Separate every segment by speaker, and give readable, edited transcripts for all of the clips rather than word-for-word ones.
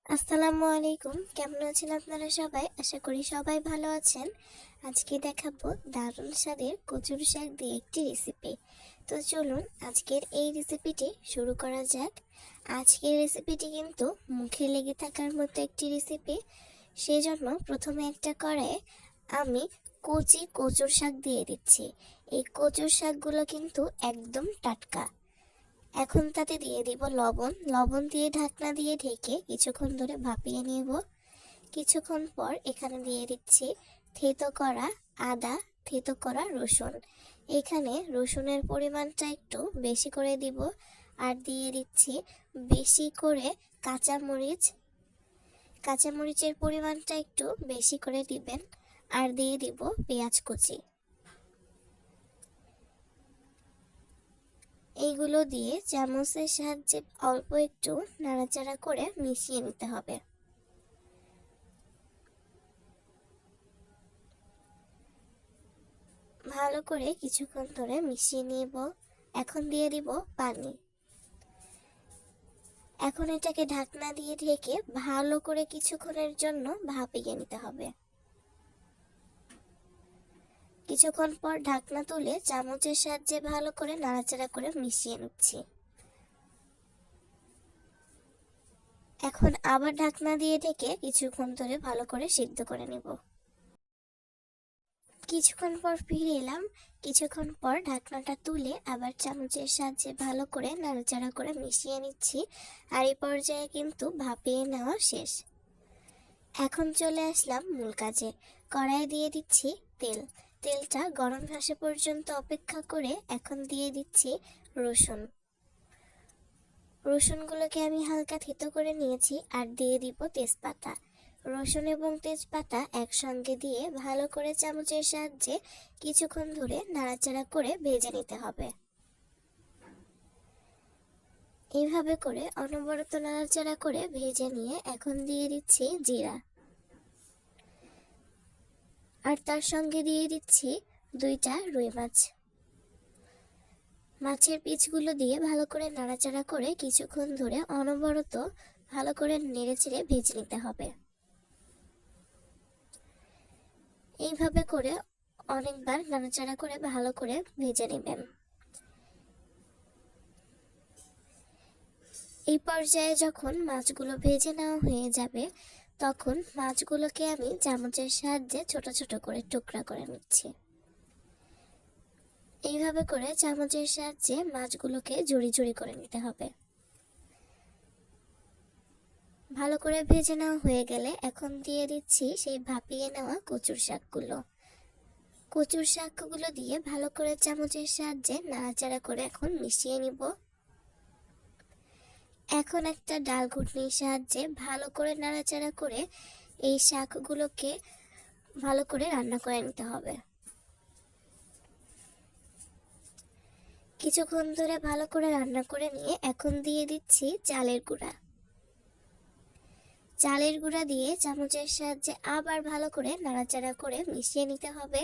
Speaker 1: আসসালামু আলাইকুম। কেমন আছেন আপনারা সবাই? আশা করি সবাই ভালো আছেন। আজকে দেখাবো দারুণ স্বাদের কচুর শাক দিয়ে একটি রেসিপি। তো চলুন আজকের এই রেসিপিটি শুরু করা যাক। আজকের রেসিপিটি কিন্তু মুখে লেগে থাকার মতো একটি রেসিপি। সেজন্য প্রথমে একটা কড়াইয়ে আমি কচি কচুর শাক দিয়ে দিচ্ছি। এই কচুর শাকগুলো কিন্তু একদম টাটকা। এখন তাতে দিয়ে দিব লবণ। লবণ দিয়ে ঢাকনা দিয়ে ঢেকে কিছুক্ষণ ধরে ভাপিয়ে নেব। কিছুক্ষণ পর এখানে দিয়ে দিচ্ছি থেতো করা আদা, থেতো করা রসুন। এখানে রসুনের পরিমাণটা একটু বেশি করে দিব। আর দিয়ে দিচ্ছি বেশি করে কাঁচামরিচ। কাঁচামরিচের পরিমাণটা একটু বেশি করে দিবেন। আর দিয়ে দিব পেঁয়াজ কুচি। এইগুলো দিয়ে চামচের সাহায্যে অল্প একটু নাড়াচাড়া করে মিশিয়ে নিতে হবে। ভালো করে কিছুক্ষণ ধরে মিশিয়ে নেব। এখন দিয়ে দিব পানি। এখন এটাকে ঢাকনা দিয়ে ঢেকে ভালো করে কিছুক্ষণের জন্য ভাপিয়ে নিতে হবে। কিছুক্ষণ পর ঢাকনা তুলে চামচের সাহায্যে ভালো করে নাড়াচাড়া করে মিশিয়ে নিচ্ছি। এখন আবার ঢাকনা দিয়ে ঢেকে কিছুক্ষণ ধরে ভালো করে সিদ্ধ করে নেব। কিছুক্ষণ পর ফিরে এলাম। কিছুক্ষণ পর ঢাকনাটা তুলে আবার চামচের সাহায্যে ভালো করে নাড়াচাড়া করে মিশিয়ে নিচ্ছি। আর এই পর্যায়ে কিন্তু ভাপিয়ে নেওয়া শেষ। এখন চলে আসলাম মূল কাজে। কড়াই দিয়ে দিচ্ছি তেল। তেলটা গরম আসা পর্যন্ত অপেক্ষা করে এখন দিয়ে দিচ্ছি রসুন। রসুনগুলোকে আমি হালকা থেতো করে নিয়েছি। আর দিয়ে দিব তেজপাতা। রসুন এবং তেজপাতা একসঙ্গে দিয়ে ভালো করে চামচের সাহায্যে কিছুক্ষণ ধরে নাড়াচাড়া করে ভেজে নিতে হবে। এইভাবে করে অনবরত নাড়াচাড়া করে ভেজে নিয়ে এখন দিয়ে দিচ্ছি জিরা। আর তার সঙ্গে দিয়ে দিচ্ছি 2টা রুই মাছ। মাছের পিসগুলো দিয়ে ভালো করে নাড়াচাড়া করে কিছুক্ষণ ধরে অনবরত ভালো করে নেড়েচেড়ে ভেজে নিতে হবে। এইভাবে করে অনেকবার নাড়াচাড়া করে ভালো করে ভেজে নেবেন। এই পর্যায়ে যখন মাছগুলো ভেজে নেওয়া হয়ে যাবে তখন মাছগুলোকে আমি চামচের সাহায্যে ছোট ছোট করে টুকরা করে নিচ্ছি। এইভাবে করে চামচের সাহায্যে মাছগুলোকে ঝুড়ি ঝুড়ি করে নিতে হবে। ভালো করে ভেজে নেওয়া হয়ে গেলে এখন দিয়ে দিচ্ছি সেই ভাপিয়ে নেওয়া কচুর শাকগুলো। কচুর শাকগুলো দিয়ে ভালো করে চামচের সাহায্যে নাড়াচাড়া করে এখন মিশিয়ে নিব। এখন একটা ডাল ঘুটনির সাহায্যে ভালো করে নাড়াচাড়া করে এই শাকগুলোকে ভালো করে রান্না করে নিতে হবে। কিছুক্ষণ ধরে ভালো করে রান্না করে নিয়ে এখন দিয়ে দিচ্ছি চালের গুঁড়া। চালের গুঁড়া দিয়ে চামচের সাহায্যে আবার ভালো করে নাড়াচাড়া করে মিশিয়ে নিতে হবে।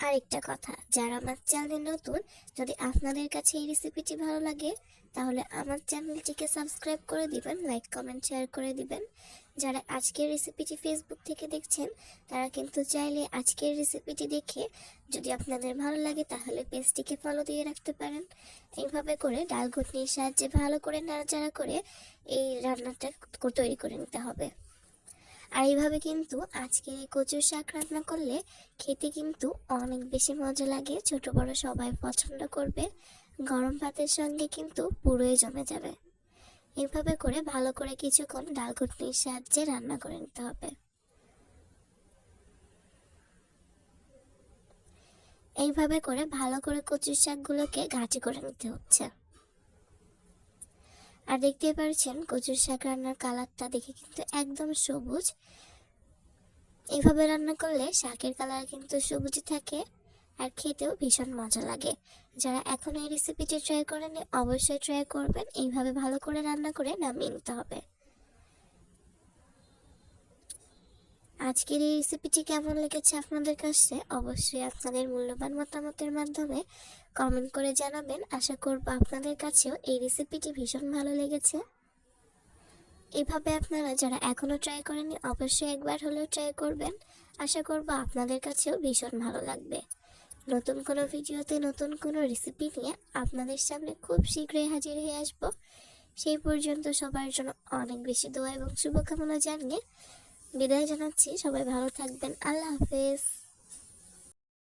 Speaker 1: আরেকটা কথা, যারা আমার চ্যানেলে নতুন, যদি আপনাদের কাছে এই রেসিপিটি ভালো লাগে তাহলে আমার চ্যানেলটিকে সাবস্ক্রাইব করে দিবেন, লাইক কমেন্ট শেয়ার করে দিবেন। যারা আজকের রেসিপিটি ফেসবুক থেকে দেখছেন তারা কিন্তু চাইলে আজকের রেসিপিটি দেখে যদি আপনাদের ভালো লাগে তাহলে পেজটিকে ফলো দিয়ে রাখতে পারেন। এইভাবে করে ডাল ঘুটনির সাহায্যে ভালো করে নাড়াচাড়া করে এই রান্নাটা তৈরি করে নিতে হবে। আর এইভাবে কিন্তু আজকে এই কচুর শাক রান্না করলে খেতে কিন্তু অনেক বেশি মজা লাগে। ছোট বড় সবাই পছন্দ করবে। গরম ভাতের সঙ্গে কিন্তু পুরোই জমে যাবে। এইভাবে করে ভালো করে কিছুক্ষণ ডাল ঘুটনির সাহায্যে রান্না করে নিতে হবে। এইভাবে করে ভালো করে কচুর শাকগুলোকে ঘাঁটি করে নিতে হচ্ছে। আর দেখতে পাচ্ছেন কচুর শাক রান্নার কালারটা দেখে কিন্তু একদম সবুজ। এইভাবে রান্না করলে শাকের কালার কিন্তু সবুজ থাকে আর খেতেও ভীষণ মজা লাগে। যারা এখন এই রেসিপিটি ট্রাই করেনি অবশ্যই ট্রাই করবেন। এইভাবে ভালো করে রান্না করে নামিয়ে নিতে হবে। আজকের এই রেসিপিটি কেমন লেগেছে আপনাদের কাছে অবশ্যই আপনাদের মূল্যবান মতামতের মাধ্যমে কমেন্ট করে জানাবেন। আশা করব আপনাদের কাছেও এই রেসিপিটি ভীষণ ভালো লেগেছে। এভাবে আপনারা যারা এখনো ট্রাই করেননি অবশ্যই একবার হলেও ট্রাই করবেন। আশা করব আপনাদের কাছেও ভীষণ ভালো লাগবে। নতুন কোনো ভিডিওতে নতুন কোনো রেসিপি নিয়ে আপনাদের সামনে খুব শীঘ্রই হাজির হয়ে আসব। সেই পর্যন্ত সবার জন্য অনেক বেশি দোয়া এবং শুভকামনা জানিয়ে বিদায় জানাচ্ছি। সবাই ভালো থাকবেন। আল্লাহ হাফেজ।